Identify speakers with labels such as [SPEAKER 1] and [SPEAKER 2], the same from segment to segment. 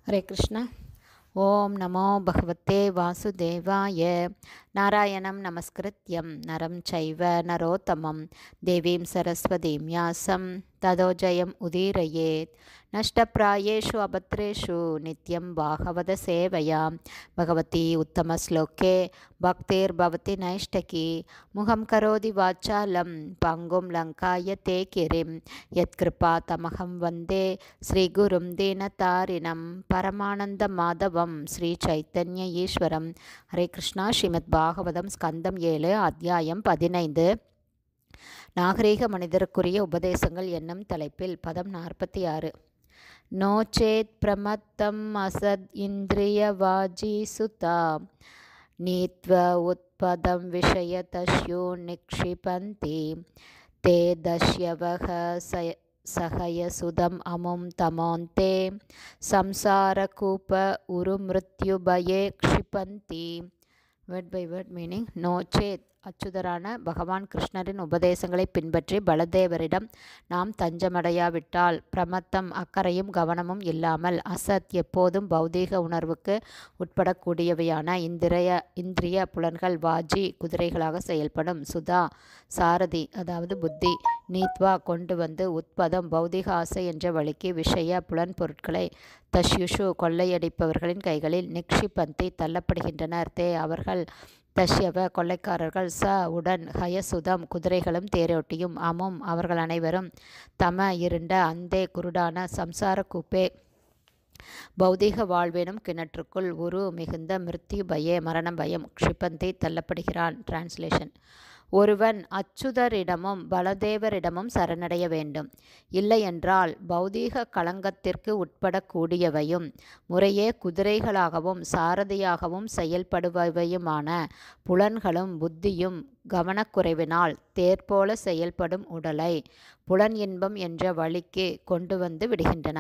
[SPEAKER 1] हरे कृष्ण। ओम नमो भगवते वासुदेवाय। नारायणं नमस्कृत्यं नरं चैव नरोत्तमं देवीं सरस्वतीं व्यासं ततो जयम् उदीरयेत्। नष्टप्रायेषु अभद्रेषु नित्यं भागवत सेवया भगवती उत्तमश्लोके भक्तिर्भवति नैष्टकी। मुखं करोति वाचालं पङ्गुं लङ्कायते गिरिं यत्कृपातमहं वन्दे श्रीगुरुं दीनतारिणं परमानन्दमाधवं श्रीचैतन्य ईश्वरं। हरे कृष्णा. ஸ்ரீமத் பாகவதம் ஸ்கந்தம் 7 அத்தியாயம் 15 நாகரீக மனிதருக்குரிய உபதேசங்கள் என்னும் தலைப்பில் பதம் 46. நோச்சேத் பிரமத்தம் அசத் இந்திரியவாஜி சுதா நீத்வ உத்பதம் விஷய தஸ்யோ நிக்ஷிபந்தி தே தஷ்யவக சகயசுதம் அமும் தமோந்தே சம்சாரகூப உருமிருத்யுபயே க்ஷிபந்தி. Word by word meaning. நோச்சேத் அச்சுதரான பகவான் கிருஷ்ணரின் உபதேசங்களை பின்பற்றி பலதேவரிடம் நாம் தஞ்சமடையாவிட்டால், பிரமத்தம் அக்கறையும் கவனமும் இல்லாமல், அசத் எப்போதும் பௌதீக உணர்வுக்கு உட்படக்கூடியவையான இந்திரிய புலன்கள், வாஜி குதிரைகளாக செயல்படும், சுதா சாரதி அதாவது புத்தி, நீத்வா கொண்டு வந்து, உத்பதம் பௌதீக ஆசை என்ற வழிக்கு, விஷய புலன் பொருட்களை தஷ்யுஷு கொள்ளையடிப்பவர்களின் கைகளில், நிக்ஷிபந்தி தள்ளப்படுகின்றனர், தே அவர்கள், தஷ்யவ கொள்ளைக்காரர்கள், ச உடன், ஹயசுதம் குதிரைகளும் தேரோட்டியும், அமும் அவர்கள் அனைவரும், தம இருண்ட, அந்தே குருடான, சம்சார கூப்பே பௌதீக வாழ்வேனும் கிணற்றுக்குள், உரு மிகுந்த, மிருத்யு பயே மரணம் பயம், க்ஷிபந்தி தள்ளப்படுகிறான். டிரான்ஸ்லேஷன். ஒருவன் அச்சுதரிடமும் பலதேவரிடமும் சரணடைய வேண்டும். இல்லையென்றால் பௌதீக களங்கத்திற்கு உட்படக்கூடியவையும் முறையே குதிரைகளாகவும் சாரதியாகவும் செயல்படுபவையுமான புலன்களும் புத்தியும் கவனக்குறைவினால் தேர்போல செயல்படும் உடலை புலன் இன்பம் என்ற வழிக்கு கொண்டு வந்து விடுகின்றன.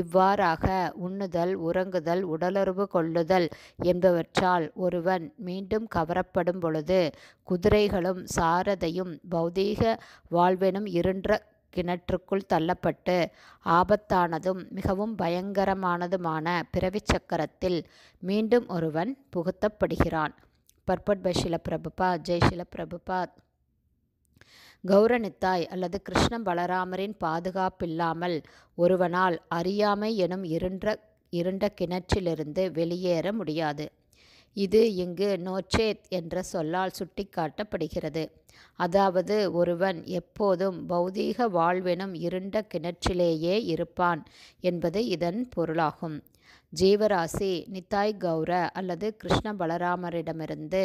[SPEAKER 1] இவ்வாறாக உண்ணுதல், உறங்குதல், உடலுறவு கொள்ளுதல் என்பவற்றால் ஒருவன் மீண்டும் கவரப்படும் பொழுது, குதிரைகளும் சாரதையும் பௌதீக வாழ்வெனும் இருண்ட கிணற்றுக்குள் தள்ளப்பட்டு ஆபத்தானதும் மிகவும் பயங்கரமானதுமான பிறவிச் சக்கரத்தில் மீண்டும் ஒருவன் புகுத்தப்படுகிறான். பர்பட் பை ஷில பிரபுபாத். ஜெய் ஷில பிரபுபாத். கௌரநித்தாய் அல்லது கிருஷ்ண பலராமரின் பாதுகாப்பில்லாமல் ஒருவனால் அறியாமை எனும் இருண்ட கிணற்றிலிருந்து வெளியேற முடியாது. இது இங்கு நோச்சேத் என்ற சொல்லால் சுட்டிக்காட்டப்படுகிறது. அதாவது ஒருவன் எப்போதும் பௌதீக வாழ்வெனும் இருண்ட கிணற்றிலேயே இருப்பான் என்பது இதன் பொருளாகும். ஜீவராசி நித்தாய் கௌர அல்லது கிருஷ்ண பலராமரிடமிருந்து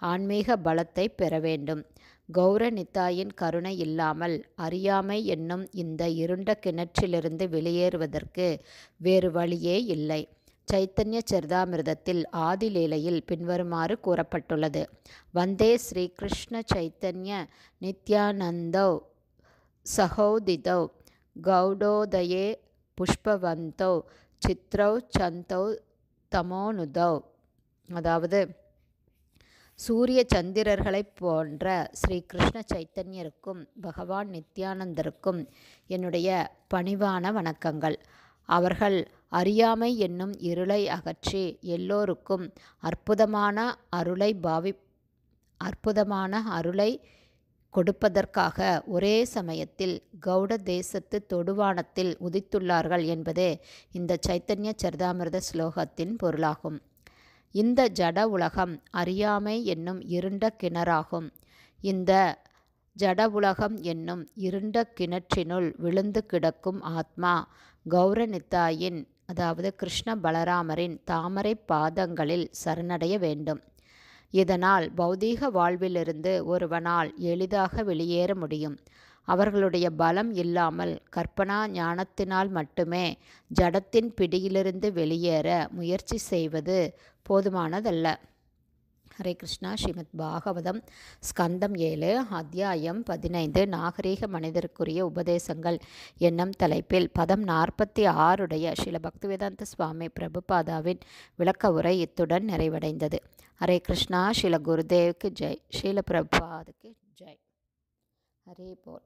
[SPEAKER 1] ஆன்மீக பலத்தை பெற வேண்டும். கௌர நித்தாயின் கருணை இல்லாமல் அறியாமை என்னும் இந்த இருண்ட கிணற்றிலிருந்து வெளியேறுவதற்கு வேறு வழியே இல்லை. சைத்தன்ய சரிதாமிர்தத்தில் ஆதிலீலையில் பின்வருமாறு கூறப்பட்டுள்ளது. வந்தே ஸ்ரீ கிருஷ்ண சைத்தன்ய நித்யானந்தோ சகோதிதோ கௌடோதயே புஷ்பவந்தோ சித்ரௌ சந்தௌ தமோனுதௌ. அதாவது சூரிய சந்திரர்களைப் போன்ற ஸ்ரீ கிருஷ்ண சைத்தன்யருக்கும் பகவான் நித்யானந்தருக்கும் என்னுடைய பணிவான வணக்கங்கள். அவர்கள் அறியாமை என்னும் இருளை அகற்றி எல்லோருக்கும் அற்புதமான அருளை கொடுப்பதற்காக ஒரே சமயத்தில் கௌட தேசத்து தொடுவானத்தில் உதித்துள்ளார்கள் என்பதே இந்த சைத்தன்ய சரிதாமிர்த ஸ்லோகத்தின் பொருளாகும். இந்த ஜட உலகம் அறியாமை என்னும் இருண்ட கிணறாகும். இந்த ஜட உலகம் என்னும் இருண்ட கிணற்றினுள் விழுந்து கிடக்கும் ஆத்மா கௌரநித்தாயின் அதாவது கிருஷ்ண பலராமரின் தாமரை பாதங்களில் சரணடைய வேண்டும். இதனால் பௌதீக வாழ்விலிருந்து ஒருவனால் எளிதாக வெளியேற முடியும். அவர்களுடைய பலம் இல்லாமல் கற்பனா ஞானத்தினால் மட்டுமே ஜடத்தின் பிடியிலிருந்து வெளியேற முயற்சி செய்வது போதுமானதல்ல. ஹரே கிருஷ்ணா. ஸ்ரீமத் பாகவதம் ஸ்கந்தம் 7 அத்தியாயம் 15 நாகரீக மனிதருக்குரிய உபதேசங்கள் என்னும் தலைப்பில் பதம் 46 ஸ்ரீல பக்திவேதாந்த சுவாமி பிரபுபாதாவின் விளக்க உரை இத்துடன் நிறைவடைந்தது. ஹரே கிருஷ்ணா. ஸ்ரீல குருதேவுக்கு ஜெய். ஸ்ரீல பிரபுபாதுக்கு ஜெய். ஹரே போல்.